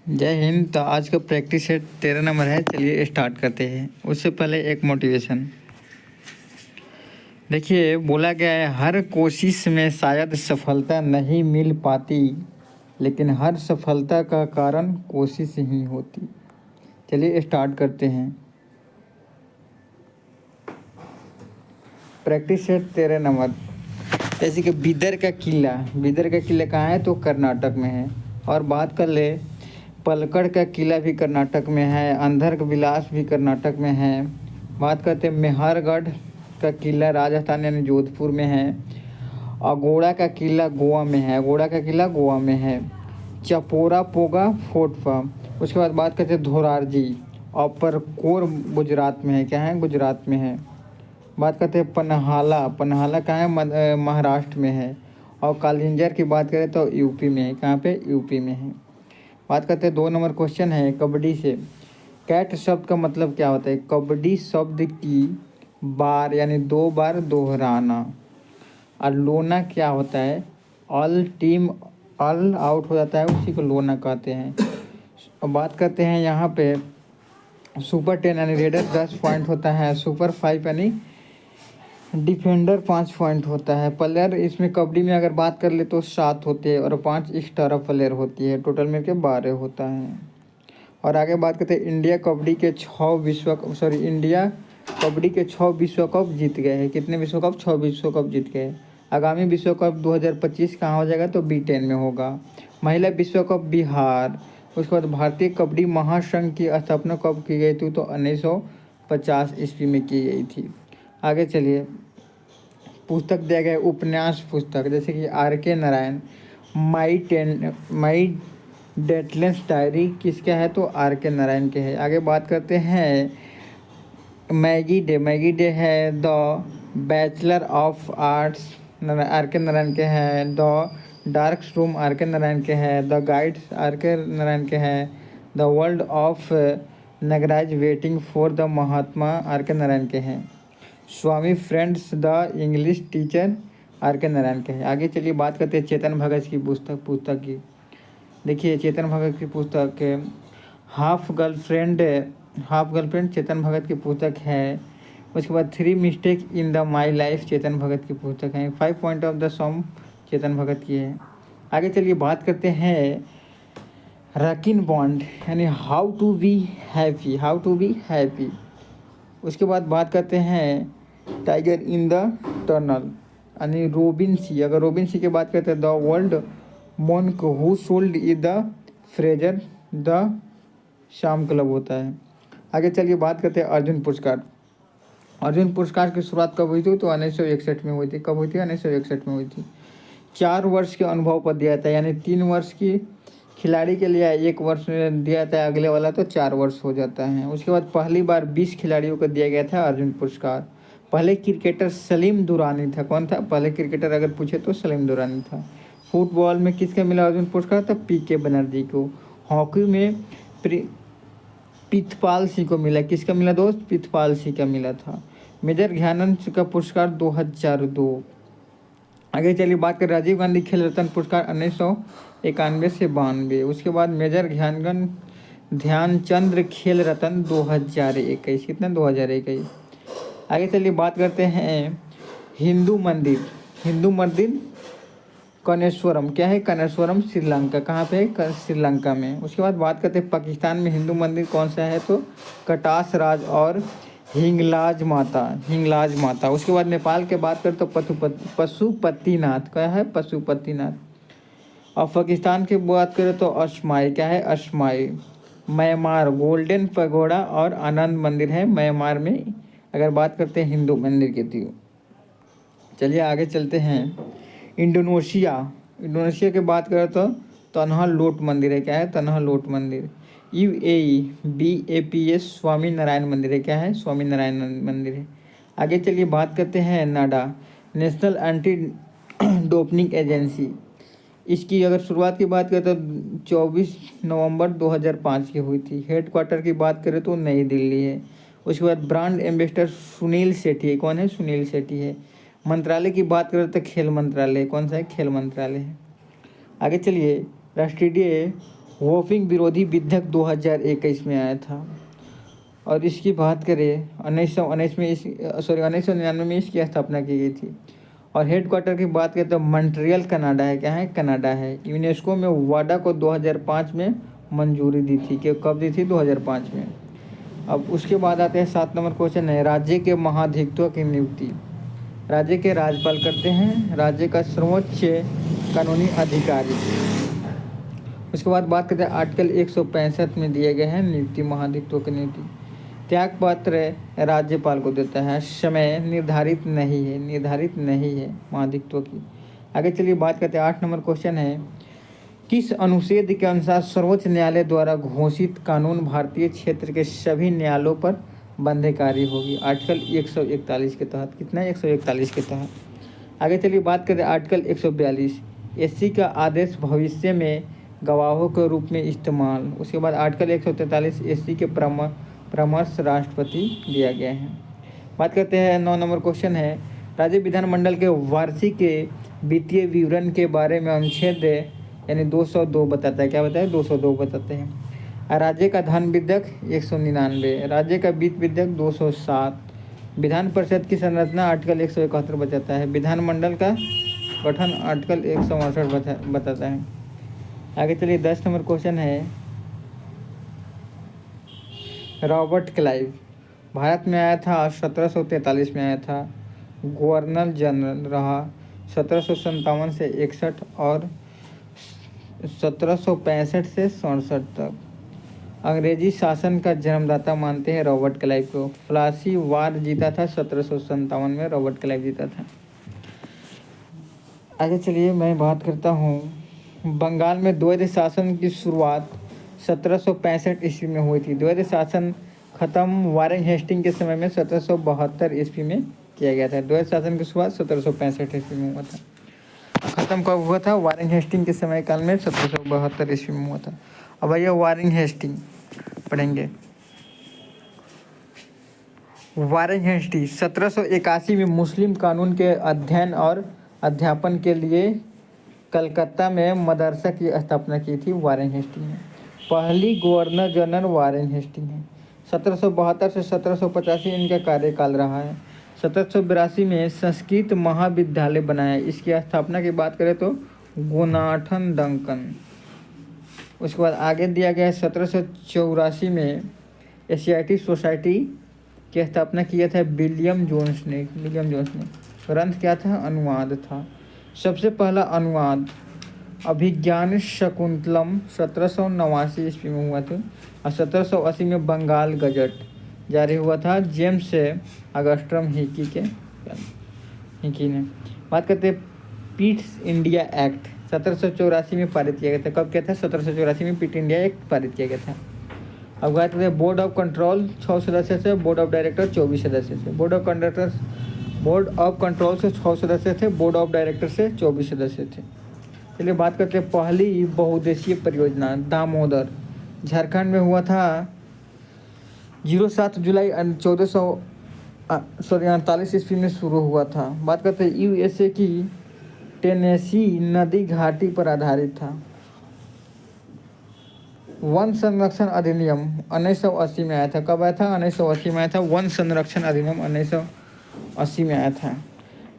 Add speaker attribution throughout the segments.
Speaker 1: जय हिंद। तो आज का प्रैक्टिस सेट 13 नंबर है। चलिए स्टार्ट करते हैं। उससे पहले एक मोटिवेशन। देखिए, बोला गया है हर कोशिश में शायद सफलता नहीं मिल पाती, लेकिन हर सफलता का कारण कोशिश ही होती। चलिए स्टार्ट करते हैं। Practice set 13 number. जैसे कि बीदर का किला कहाँ है? तो कर्नाटक में है। और बात कर ले, पलक्कड़ का किला भी कर्नाटक में है, अंधर का विलास भी कर्नाटक में है। बात करते हैं मेहरगढ़ का किला राजस्थान यानी जोधपुर में है। अगोड़ा का किला गोवा में है। चपोरा पोगा फोर्ट। उसके बाद बात करते हैं धोरारजी और परकोर गुजरात में है। क्या है? गुजरात में है। बात करते हैं पन्हाला कहाँ है? महाराष्ट्र में है। और कालिंजर की बात करें तो यूपी में है। कहाँ पे? यूपी में है। बात करते हैं 2 नंबर क्वेश्चन है कबड्डी से। कैट शब्द का मतलब क्या होता है? कबड्डी शब्द की बार यानी 2 बार दोहराना। और लोना क्या होता है? ऑल टीम ऑल आउट हो जाता है, उसी को लोना कहते हैं। और बात करते हैं यहाँ पे सुपर 10 यानी रेडर 10 पॉइंट होता है। सुपर 5 यानी डिफेंडर 5 पॉइंट होता है। प्लेयर इसमें कबड्डी में अगर बात कर ले तो 7 होते हैं और 5 एक्स्ट्रा प्लेयर होती है। टोटल मिलके 12 होता है। और आगे बात करते हैं इंडिया कबड्डी के 6 विश्व कप जीत गए हैं। कितने विश्व कप? 6 विश्व कप जीत गए। आगामी विश्व कप 2025 कहाँ हो जाएगा? तो B10 में होगा। महिला विश्व कप बिहार। उसके बाद भारतीय कबड्डी महासंघ की स्थापना कब की गई थी? तो 1950 ईस्वी में की गई थी। आगे चलिए, पुस्तक दिया गया है उपन्यास पुस्तक, जैसे कि R.K. नारायण माई डेटलेस डायरी किसका है? तो R.K. नारायण के है। आगे बात करते हैं मैगी डे है the bachelor of arts R.K. Narayan के है। The dark room R.K. Narayan के है। The guides R.K. नारायण के है। The world of Nagaraj waiting for the Mahatma R.K. Narayan के हैं। Swami friends the English teacher R.K. Narayan के हैं। आगे चलिए बात करते हैं चेतन भगत की पुस्तक की। देखिए, चेतन भगत की पुस्तक हाफ गर्लफ्रेंड चेतन भगत की पुस्तक है। उसके बाद 3 mistake in the my life Chetan Bhagat की पुस्तक है। 5 point of the song Chetan Bhagat की है। आगे चलिए बात करते हैं रकिन बॉन्ड यानी हाउ टू बी हैप्पी। उसके बाद बात करते हैं टाइगर इन द टनल यानी रोबिन सी। अगर रोबिन सी की बात करते हैं the world monk who sold इ द फ्रेजर द शाम क्लब होता है। आगे चलिए बात करते हैं अर्जुन पुरस्कार की शुरुआत कब हुई थी? तो 1961 में हुई थी। कब हुई थी? 1961 में हुई थी। 4 वर्ष के अनुभव पर दिया था, यानी 3 वर्ष की खिलाड़ी के लिए 1 वर्ष में दिया था, अगले वाला तो 4 वर्ष हो जाता है। उसके बाद पहली बार 20 खिलाड़ियों को दिया गया था अर्जुन पुरस्कार। पहले क्रिकेटर सलीम दुरानी था। कौन था पहले क्रिकेटर? अगर पूछे तो सलीम दुरानी था। फुटबॉल में किसका मिला अर्जुन पुरस्कार? था PK बनर्जी को। हॉकी में प्रीतपाल सिंह को मिला। किसका मिला दोस्त? प्रीतपाल सिंह का मिला था। मेजर ध्यानचंद का पुरस्कार 2002। आगे चलिए बात करें राजीव गांधी खेल रत्न पुरस्कार 1991 से 92। उसके बाद मेजर ध्यानचंद्र खेल रत्न 2021। कितना? 2021। आगे चलिए बात करते हैं हिंदू मंदिर कनेश्वरम। क्या है? कनेश्वरम श्रीलंका। कहाँ पे है? श्रीलंका में। उसके बाद बात करते हैं पाकिस्तान में हिंदू मंदिर कौन सा है? तो कटास राज और हिंगलाज माता। उसके बाद नेपाल के बात करें तो पशुपतिनाथ। क्या है? पशुपतिनाथ। और पाकिस्तान की बात करें तो अशमाई। क्या है? अशमाई। म्यांमार गोल्डन पगोड़ा और आनंद मंदिर है म्यांमार में, अगर बात करते हैं हिंदू मंदिर की तो। चलिए आगे चलते हैं इंडोनेशिया की बात करें तो तनहा लोट मंदिर है। क्या है? तनहा लोट मंदिर। UAE BAPS स्वामी नारायण मंदिर है। क्या है? स्वामी नारायण मंदिर है। आगे चलिए बात करते हैं नाडा नेशनल एंटी डोपिंग एजेंसी। इसकी अगर शुरुआत की बात करें तो 24 नवंबर 2005 की हुई थी। हेडक्वार्टर की बात करें तो नई दिल्ली है। उसके बाद ब्रांड एम्बेसडर सुनील सेठी है। कौन है? सुनील सेठी है। मंत्रालय की बात करें तो खेल मंत्रालय। कौन सा है? खेल मंत्रालय है। आगे चलिए राष्ट्रीय वोफिंग विरोधी विधेयक 2021 में आया था। और इसकी बात करें 1919 में 1999 में इसकी स्थापना की गई थी। और हेडक्वार्टर की बात करें तो मॉन्ट्रियल कनाडा है। क्या है? कनाडा है। यूनेस्को में वाडा को 2005 में मंजूरी दी थी। कि कब दी थी? 2005 में। अब उसके बाद आते हैं 7 नंबर क्वेश्चन है, राज्य के महाधिवक्ता की नियुक्ति। राज्य के राज्यपाल करते हैं, राज्य का सर्वोच्च कानूनी अधिकारी। उसके बाद बात करते हैं आर्टिकल 165 में दिए गए हैं नियुक्ति, महाधिवक्ता की नियुक्ति। त्याग पत्र राज्यपाल को देता है। समय निर्धारित नहीं है महाधिवक्ता की। आगे चलिए बात करते हैं 8 नंबर क्वेश्चन है, किस अनुच्छेद के अनुसार सर्वोच्च न्यायालय द्वारा घोषित कानून भारतीय क्षेत्र के सभी न्यायालयों पर बंधकारी होगी? आर्टिकल 141 के तहत। कितना? 141 के तहत। आगे चलिए बात करें आर्टिकल 142, एससी का आदेश भविष्य में गवाहों के रूप में इस्तेमाल। उसके बाद आर्टिकल 143, एससी के परामर्श राष्ट्रपति दिया गया है। बात करते हैं 9 नंबर क्वेश्चन है, राज्य विधानमंडल के वार्षिक वित्तीय विवरण के बारे में अनुच्छेद यानी 202 बताता है। क्या बताया? 202 बताते हैं। राज्य का धन विधेयक 199, राज्य का वित्त विधेयक 207, विधान परिषद की संरचना आर्टिकल 171 बताता है, विधानमंडल का गठन आर्टिकल 168 बताता है। आगे चलिए 10 नंबर क्वेश्चन है, रॉबर्ट क्लाइव भारत में आया था 1743 में आया था, गवर्नर जनरल रहा 1757 से 61 और 1765 से 67 तक। अंग्रेजी शासन का जन्मदाता मानते हैं रॉबर्ट क्लाइव को। प्लासी वार जीता था 1757 में, रॉबर्ट क्लाइव जीता था। आगे चलिए मैं बात करता हूँ, बंगाल में द्वैध शासन की शुरुआत 1765 ईस्वी में हुई थी। द्वैध शासन खत्म वारेन हेस्टिंग के समय में 1772 ईस्वी में किया गया था। द्वैध शासन की शुरुआत 1765 ईस्वी में हुआ था। खत्म कब हुआ था? वारेन हेस्टिंग के समय काल में 1772 ईस्वी में हुआ था। अब आइए वारेन हेस्टिंग पढ़ेंगे। वारेन हेस्टिंग 1781 में मुस्लिम कानून के अध्ययन और अध्यापन के लिए कलकत्ता में मदरसा की स्थापना की थी वारेन हेस्टिंग ने। पहली गवर्नर जनरल वारेन हेस्टिंग है। 1772 से 1785 इनका कार्यकाल रहा है। 1782 में संस्कृत महाविद्यालय बनाया। इसकी स्थापना की बात करें तो गुनाठन डंकन। उसके बाद आगे दिया गया है 1784 में एशियाटिक सोसाइटी की स्थापना किया था विलियम जोन्स ने। ग्रंथ क्या था? अनुवाद था। सबसे पहला अनुवाद अभिज्ञान शकुंतलम 1789 ईस्वी में हुआ था और 1780 में बंगाल गजट जारी हुआ था जेम्स अगस्टम हिकी ने। बात करते हैं पीट्स इंडिया एक्ट 1784 में पारित किया गया था। कब किया था? 1784 में पीट इंडिया एक्ट पारित किया गया था। अब बात करते हैं बोर्ड ऑफ कंट्रोल 6 सदस्य थे, बोर्ड ऑफ डायरेक्टर 24 सदस्य थे। बोर्ड ऑफ कंट्रोल से 6 सदस्य थे, बोर्ड ऑफ डायरेक्टर से 24 सदस्य थे। चलिए बात करते हैं पहली बहुउद्देशीय परियोजना दामोदर झारखंड में हुआ था 07 जुलाई 1448 ईस्वी में शुरू हुआ था। बात करते हैं यूएसए की टेनेसी नदी घाटी पर आधारित था। वन संरक्षण अधिनियम 1980 में आया था। कब आया था? 1980 में आया था। वन संरक्षण अधिनियम 1980 में आया था।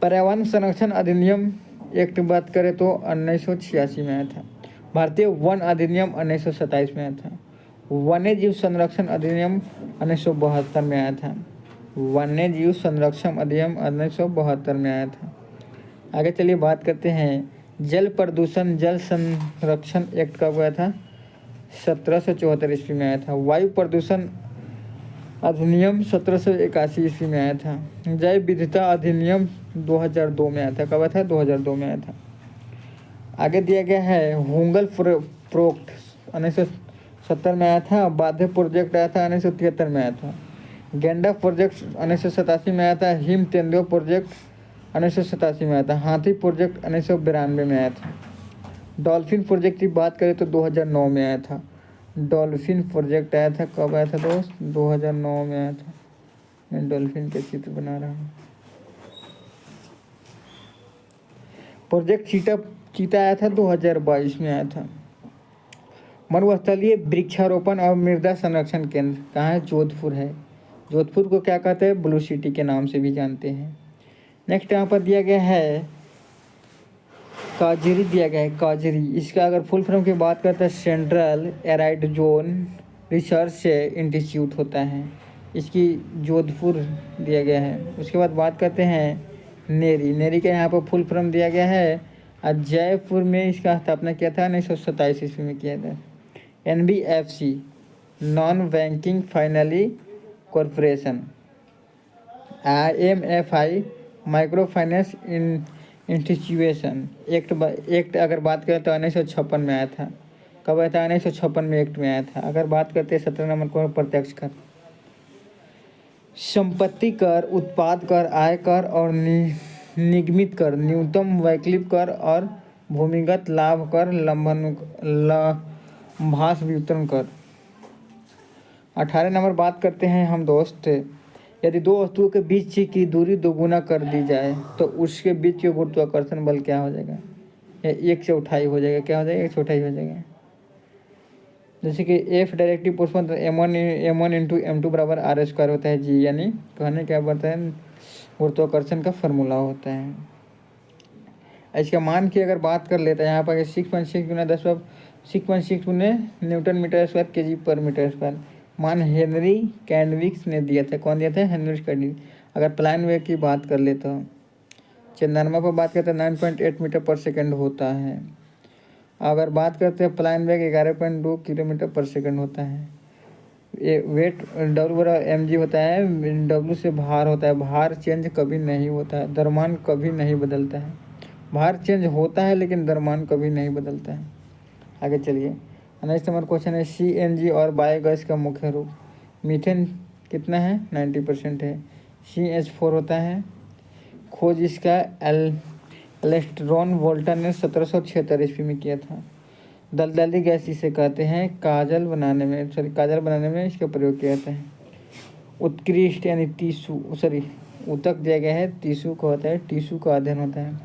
Speaker 1: पर्यावरण संरक्षण अधिनियम एक्ट बात करें तो 1986 में आया था। भारतीय वन अधिनियम 1927 में आया था। वन्य जीव संरक्षण अधिनियम 1972 में आया था। वन्य जीव संरक्षण अधिनियम 1972 में आया था। आगे चलिए बात करते हैं जल प्रदूषण जल संरक्षण एक्ट कब आया था? 1774 ईस्वी में आया था। वायु प्रदूषण अधिनियम 1781 ईस्वी में आया था। जैव विविधता अधिनियम 2002 में आया था। कब आया था? 2002 में आया था। आगे दिया गया है हुंगल प्रोक्ट 1970 में आया था। बाध्य प्रोजेक्ट आया था 1973 में आया था। गेंडा प्रोजेक्ट 1987 में आया था। हिम तेंदुआ प्रोजेक्ट 1987 में आया था। हाथी प्रोजेक्ट 1992 में आया था। डॉल्फिन प्रोजेक्ट की बात करें तो 2009 में आया था। डॉल्फिन प्रोजेक्ट आया था। कब आया था दोस्त? 2009 में आया था। मैं डॉल्फिन के चित्र बना रहा हूँ। प्रोजेक्ट चीता आया था 2022 में आया था। मरुस्थलीय वृक्षारोपण और मृदा संरक्षण केंद्र कहाँ है? जोधपुर है। जोधपुर को क्या कहते हैं? ब्लू सिटी के नाम से भी जानते हैं। नेक्स्ट यहाँ पर दिया गया है काजरी, दिया गया है काजरी। इसका अगर फुल फॉर्म की बात करते हैं central arid zone research institute होता है। इसकी जोधपुर दिया गया है। उसके बाद बात करते हैं नेरी। नेरी का यहाँ पर फुल फॉर्म दिया गया है और जयपुर में इसका स्थापना किया था 1927 ईस्वी में किया था। NBFC non banking finally corporation. IMFI micro finance institution act अगर बात करें तो 1956 में आया था। कब आया था? 1956 में एक्ट में आया था। अगर बात करते हैं 17 नंबर को प्रत्यक्ष कर। संपत्ति कर, उत्पाद कर, आय कर और निगमित कर, न्यूनतम वैकल्पिक कर और भूमिगत लाभ कर, लाभांश वितरण कर। 18 नंबर बात करते हैं हम दोस्त, यदि दो वस्तुओं के बीच की दूरी दोगुना कर दी जाए तो उसके बीच के गुरुत्वाकर्षण बल क्या हो जाएगा? एक से उठाई हो जाएगा। क्या हो जाएगा? एक से उठाई हो जाएगा। जैसे कि F directive portion M1 into M2 बराबर R² होता है जी, यानी कहने क्या बोलता है? गुरुत्वाकर्षण का फॉर्मूला होता है। इसका मान की अगर बात कर लेते हैं यहाँ पर 6.6 गुना 10 6.6 गुने न्यूटन मीटर स्क्वायर kg पर मीटर स्क्वायर मान हेनरी कैंडविक्स ने दिया था। कौन दिया था? हेनरी कैंडविक्स। अगर प्लान वे की बात कर ले तो चंद्रमा पर बात करते हैं 9.8 मीटर पर सेकंड होता है। अगर बात करते हैं प्लान वेग 11.2 किलोमीटर पर सेकंड होता है। वेट W बराबर mg होता है। W से भार होता है। भार चेंज कभी नहीं होता है। द्रव्यमान कभी नहीं बदलता है। भार चेंज होता है लेकिन द्रव्यमान कभी नहीं बदलता है। आगे चलिए, नेक्स्ट नंबर क्वेश्चन है CNG और बायोगैस का मुख्य रूप। मीथेन कितना है? 90% है। CH4 होता है। खोज इसका एलेस्ट्रॉन वोल्टा ने 1776 ईस्वी में किया था। दलदली गैस इसे कहते हैं। काजल बनाने में इसका प्रयोग किया जाता है। उत्कृष्ट यानी ऊतक दिया गया है। टिश्यू को होता है, टिश्यू का अध्ययन होता है।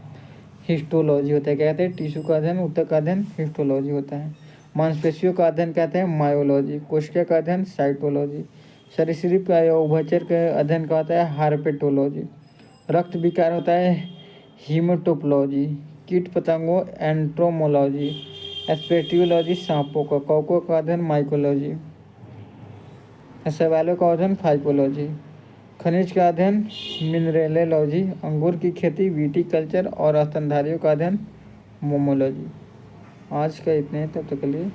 Speaker 1: हिस्टोलॉजी होता है। क्या कहते हैं? टिश्यू का अध्ययन, ऊतक का अध्ययन हिस्टोलॉजी होता है। मांसपेशियों का अध्ययन कहते हैं मायोलॉजी। कोशिका का अध्ययन साइटोलॉजी। सरीसृप का या उभयचर का अध्ययन का होता है हार्पेटोलॉजी। रक्त विकार होता है हीमेटोपोलॉजी। कीट पतंगों एंट्रोमोलॉजी। एस्पेटियोलॉजी सांपों का। कौकों का अध्ययन माइकोलॉजी। शैवालों का अध्ययन फाइकोलॉजी। खनिज का अध्ययन मिनरेलोलॉजी। अंगूर की खेती विटीकल्चर और स्तनधारियों का अध्ययन मोमोलॉजी। आज का इतने, तब तक के लिए